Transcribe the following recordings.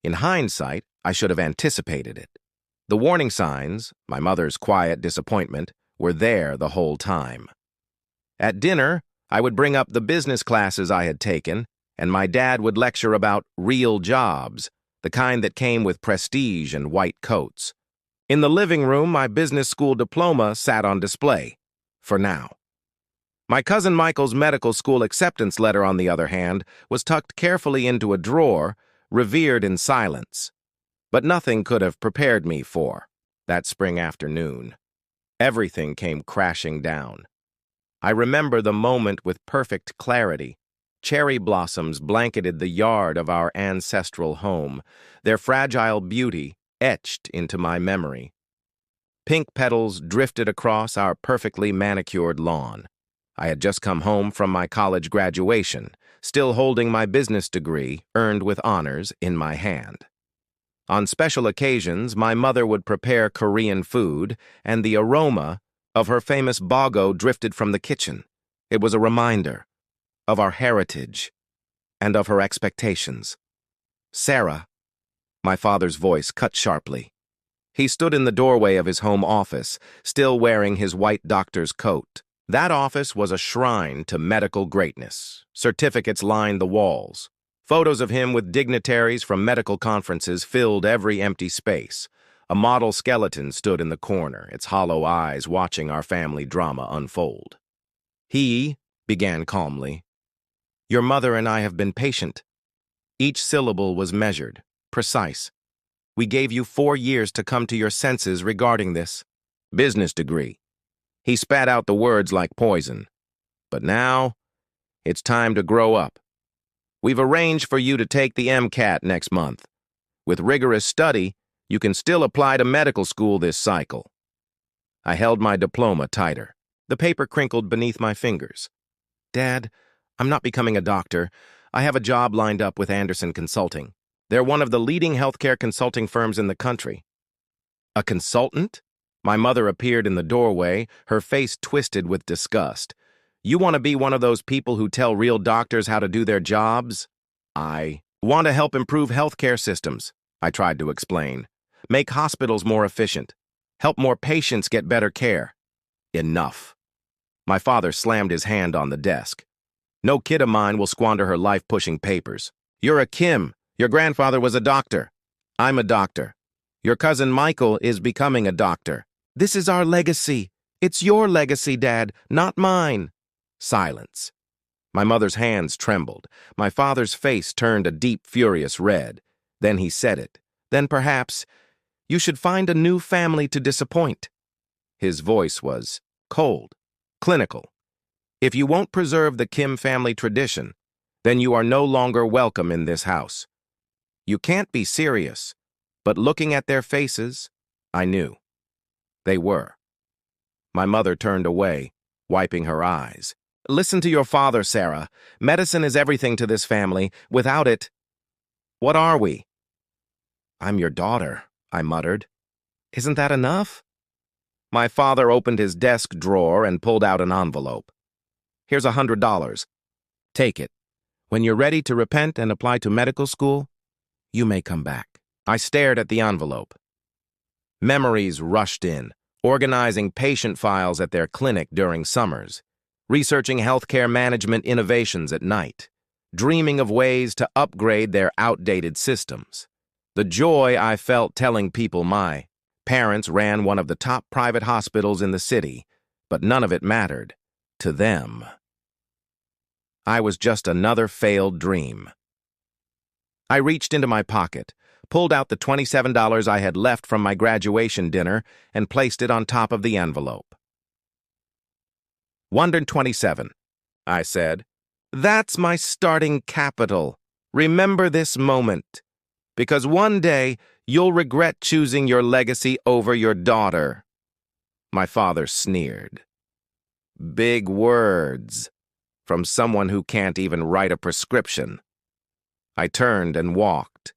In hindsight, I should have anticipated it. The warning signs, my mother's quiet disappointment, were there the whole time. At dinner, I would bring up the business classes I had taken, and my dad would lecture about real jobs, the kind that came with prestige and white coats. In the living room, my business school diploma sat on display, for now. My cousin Michael's medical school acceptance letter, on the other hand, was tucked carefully into a drawer, revered in silence. But nothing could have prepared me for that spring afternoon. Everything came crashing down. I remember the moment with perfect clarity. Cherry blossoms blanketed the yard of our ancestral home, their fragile beauty etched into my memory. Pink petals drifted across our perfectly manicured lawn. I had just come home from my college graduation, still holding my business degree, earned with honors, in my hand. On special occasions, my mother would prepare Korean food, and the aroma of her famous bago drifted from the kitchen. It was a reminder of our heritage and of her expectations. "Sarah," my father's voice cut sharply. He stood in the doorway of his home office, still wearing his white doctor's coat. That office was a shrine to medical greatness. Certificates lined the walls. Photos of him with dignitaries from medical conferences filled every empty space. A model skeleton stood in the corner, its hollow eyes watching our family drama unfold. He began calmly, "Your mother and I have been patient." Each syllable was measured, precise. "We gave you 4 years to come to your senses regarding this business degree." He spat out the words like poison. "But now, it's time to grow up. We've arranged for you to take the MCAT next month. With rigorous study, you can still apply to medical school this cycle." I held my diploma tighter. The paper crinkled beneath my fingers. "Dad, I'm not becoming a doctor. I have a job lined up with Anderson Consulting. They're one of the leading healthcare consulting firms in the country." "A consultant?" My mother appeared in the doorway, her face twisted with disgust. "You want to be one of those people who tell real doctors how to do their jobs?" "I want to help improve healthcare systems," I tried to explain. "Make hospitals more efficient. Help more patients get better care." "Enough." My father slammed his hand on the desk. "No kid of mine will squander her life pushing papers. You're a Kim. Your grandfather was a doctor. I'm a doctor. Your cousin Michael is becoming a doctor. This is our legacy. It's your legacy, Dad, not mine." Silence. My mother's hands trembled. My father's face turned a deep, furious red. Then he said it. "Then perhaps you should find a new family to disappoint." His voice was cold, clinical. "If you won't preserve the Kim family tradition, then you are no longer welcome in this house." You can't be serious, but looking at their faces, I knew. They were. My mother turned away, wiping her eyes. "Listen to your father, Sarah. Medicine is everything to this family. Without it, what are we?" "I'm your daughter," I muttered. "Isn't that enough?" My father opened his desk drawer and pulled out an envelope. "Here's $100. Take it. When you're ready to repent and apply to medical school, you may come back." I stared at the envelope. Memories rushed in, organizing patient files at their clinic during summers, researching healthcare management innovations at night, dreaming of ways to upgrade their outdated systems. The joy I felt telling people my parents ran one of the top private hospitals in the city, but none of it mattered to them. I was just another failed dream. I reached into my pocket, pulled out the $27 I had left from my graduation dinner, and placed it on top of the envelope. 127, I said. "That's my starting capital. Remember this moment, because one day you'll regret choosing your legacy over your daughter." My father sneered. Big words from someone who can't even write a prescription. I turned and walked.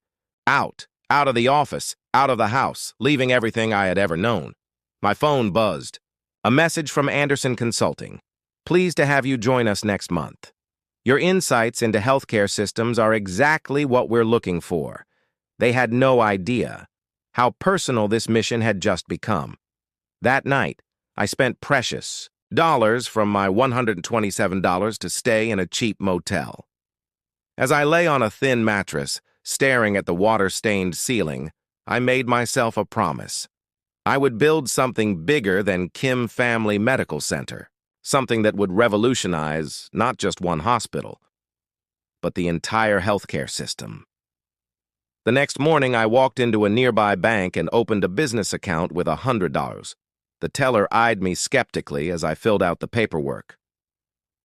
Out of the office, out of the house, leaving everything I had ever known. My phone buzzed. A message from Anderson Consulting. "Pleased to have you join us next month. Your insights into healthcare systems are exactly what we're looking for. They had no idea how personal this mission had just become. That night, I spent precious dollars from my $127 to stay in a cheap motel. As I lay on a thin mattress, staring at the water-stained ceiling, I made myself a promise. I would build something bigger than Kim Family Medical Center, something that would revolutionize not just one hospital, but the entire healthcare system. The next morning, I walked into a nearby bank and opened a business account with $100. The teller eyed me skeptically as I filled out the paperwork.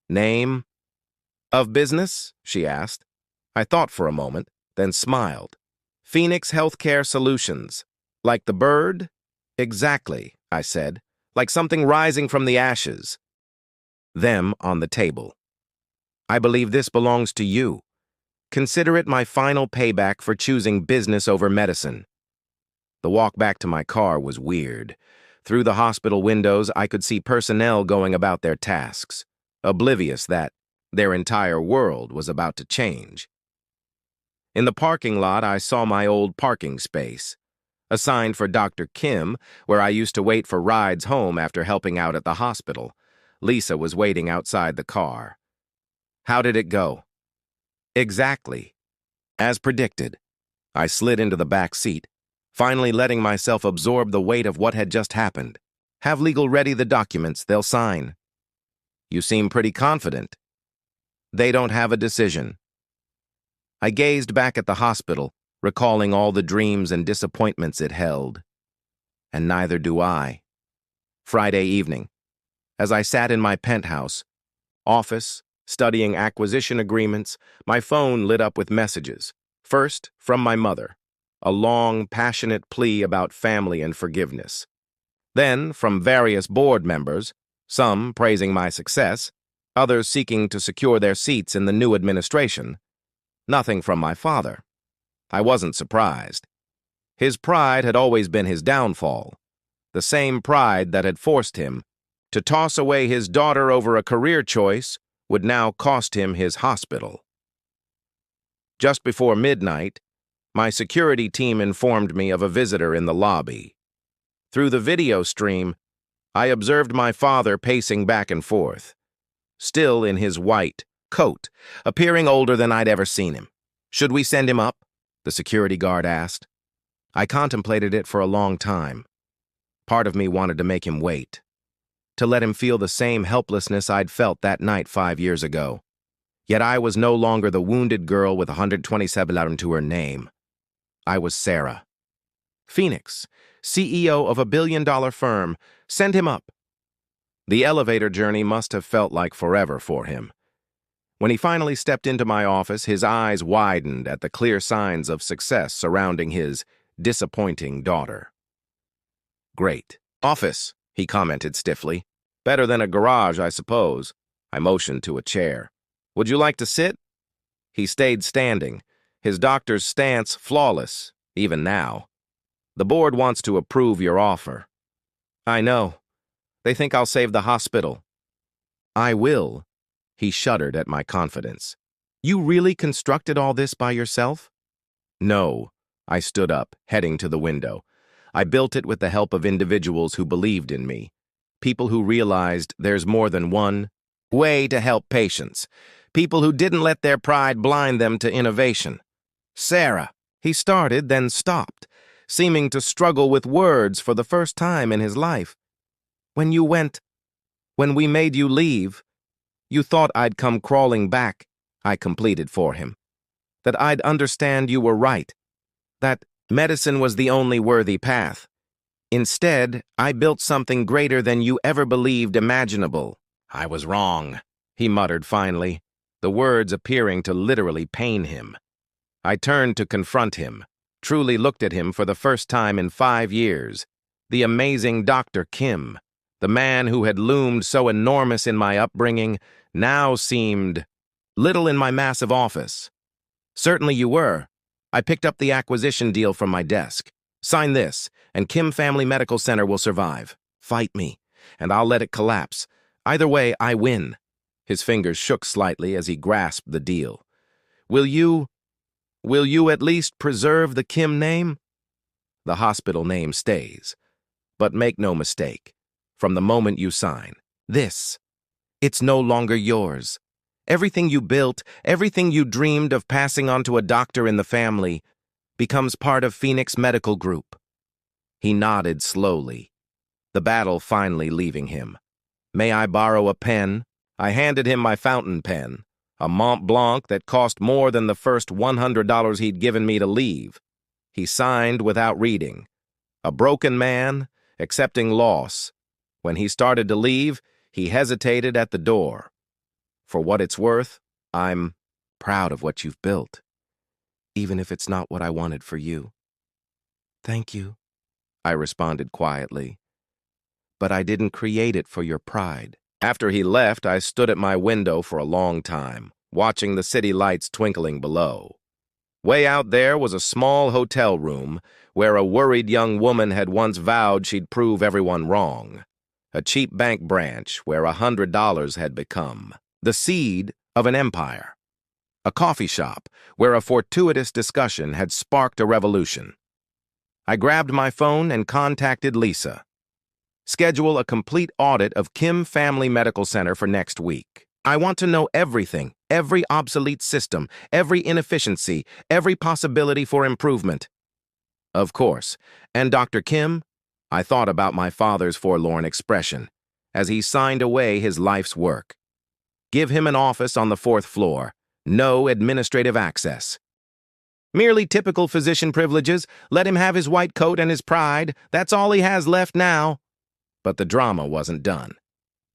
"Name of business?" she asked. I thought for a moment, then smiled. "Phoenix Healthcare Solutions. Like the bird?" "Exactly," I said. "Like something rising from the ashes." Them on the table. "I believe this belongs to you. Consider it my final payback for choosing business over medicine." The walk back to my car was weird. Through the hospital windows, I could see personnel going about their tasks, oblivious that their entire world was about to change. In the parking lot, I saw my old parking space, assigned for Dr. Kim, where I used to wait for rides home after helping out at the hospital. Lisa was waiting outside the car. "How did it go?" "Exactly. As predicted." I slid into the back seat, finally letting myself absorb the weight of what had just happened. "Have legal ready the documents, they'll sign." "You seem pretty confident." "They don't have a decision." I gazed back at the hospital, recalling all the dreams and disappointments it held. And neither do I. Friday evening, as I sat in my penthouse office, studying acquisition agreements, my phone lit up with messages. First, from my mother, a long, passionate plea about family and forgiveness. Then, from various board members, some praising my success, others seeking to secure their seats in the new administration. Nothing from my father. I wasn't surprised. His pride had always been his downfall, the same pride that had forced him to toss away his daughter over a career choice would now cost him his hospital. Just before midnight, my security team informed me of a visitor in the lobby. Through the video stream, I observed my father pacing back and forth, still in his white coat, appearing older than I'd ever seen him. "Should we send him up?" the security guard asked. I contemplated it for a long time. Part of me wanted to make him wait, to let him feel the same helplessness I'd felt that night 5 years ago. Yet I was no longer the wounded girl with $127 to her name. I was Sarah. "Phoenix, CEO of a billion-dollar firm. Send him up." The elevator journey must have felt like forever for him. When he finally stepped into my office, his eyes widened at the clear signs of success surrounding his disappointing daughter. "Great office," he commented stiffly. "Better than a garage, I suppose." I motioned to a chair. "Would you like to sit?" He stayed standing, his doctor's stance flawless, even now. "The board wants to approve your offer." "I know. They think I'll save the hospital." "I will." He shuddered at my confidence. "You really constructed all this by yourself?" "No." I stood up, heading to the window. "I built it with the help of individuals who believed in me. People who realized there's more than one way to help patients. People who didn't let their pride blind them to innovation." "Sarah," he started, then stopped, seeming to struggle with words for the first time in his life. When we made you leave, you thought I'd come crawling back," I completed for him. "That I'd understand you were right. That medicine was the only worthy path. Instead, I built something greater than you ever believed imaginable." "I was wrong," he muttered finally, the words appearing to literally pain him. I turned to confront him, truly looked at him for the first time in 5 years. The amazing Dr. Kim, the man who had loomed so enormous in my upbringing, now seemed little in my massive office. "Certainly you were. I picked up the acquisition deal from my desk. Sign this, and Kim Family Medical Center will survive. Fight me, and I'll let it collapse. Either way, I win." His fingers shook slightly as he grasped the deal. "Will you Will you at least preserve the Kim name? The hospital name stays. But make no mistake, from the moment you sign, it's no longer yours. Everything you built, everything you dreamed of passing on to a doctor in the family, becomes part of Phoenix Medical Group. He nodded slowly, the battle finally leaving him. May I borrow a pen? I handed him my fountain pen, a Mont Blanc that cost more than the first $100 he'd given me to leave. He signed without reading. A broken man, accepting loss. When he started to leave, he hesitated at the door. For what it's worth, I'm proud of what you've built, even if it's not what I wanted for you. Thank you, I responded quietly. But I didn't create it for your pride. After he left, I stood at my window for a long time, watching the city lights twinkling below. Way out there was a small hotel room where a worried young woman had once vowed she'd prove everyone wrong. A cheap bank branch where $100 had become the seed of an empire. A coffee shop where a fortuitous discussion had sparked a revolution. I grabbed my phone and contacted Lisa. Schedule a complete audit of Kim Family Medical Center for next week. I want to know everything, every obsolete system, every inefficiency, every possibility for improvement. Of course, and Dr. Kim, I thought about my father's forlorn expression as he signed away his life's work. Give him an office on the 4th floor, no administrative access. Merely typical physician privileges, let him have his white coat and his pride, that's all he has left now. But the drama wasn't done.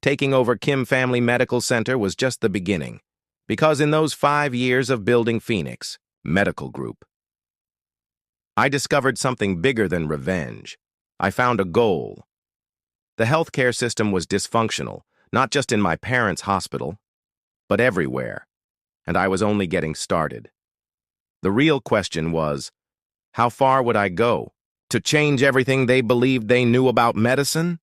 Taking over Kim Family Medical Center was just the beginning, because in those 5 years of building Phoenix Medical Group, I discovered something bigger than revenge. I found a goal. The healthcare system was dysfunctional, not just in my parents' hospital, but everywhere, and I was only getting started. The real question was, how far would I go? To change everything they believed they knew about medicine?